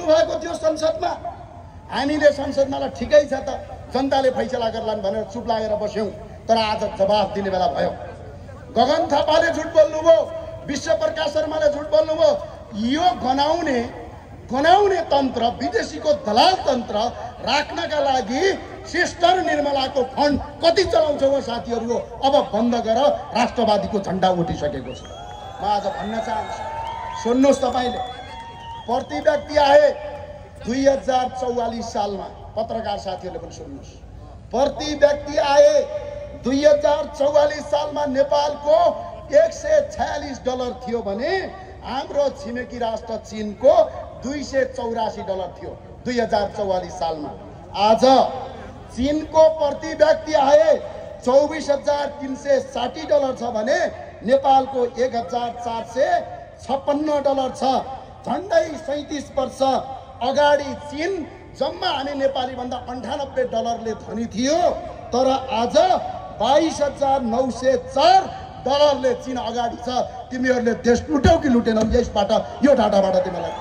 भएको थियो संसदमा। हामीले संसदमा ल ठिकै छ त, जनताले फैसला गर्लान् भनेर चुप लागेर बस्यौँ। तर आज जवाफ दिने बेला भयो। गगन थापाले झुट बोल्नुभयो, विश्व प्रकाश शर्माले झुट बोल्नुभयो। यो गनाउने तन्त्र, विदेशीको दलाल तन्त्र राख्नका लागि सिस्टर निर्मलाको फन्ड कति चलाउँछौ साथीहरू हो? अब बन्द गर, राष्ट्रवादीको झन्डा उठिसकेको छ। म आज भन्न चाहन्छु, सुन्नुहोस् तपाईँले, प्रति व्यक्ति आए 2044 सालमा, पत्रकार साथीहरूले पनि सुन्नुहोस्, प्रति व्यक्ति आए 2044 सालमा नेपालको $146 थियो भने हाम्रो छिमेकी राष्ट्र चीनको $284 थियो 2044 सालमा। आज चीनको प्रति व्यक्ति आए $24,360 छ भने नेपालको $1,456 छ। झन्डै 37 वर्ष अगाडि चीन जम्मा हामी नेपाली भन्दा $98ले धनी थियो, तर आज $22,904 चीन अगाडि छ। तिमीहरूले देश लुट्यौ कि लुटेनौ? यसबाट, यो डाटाबाट तिमीलाई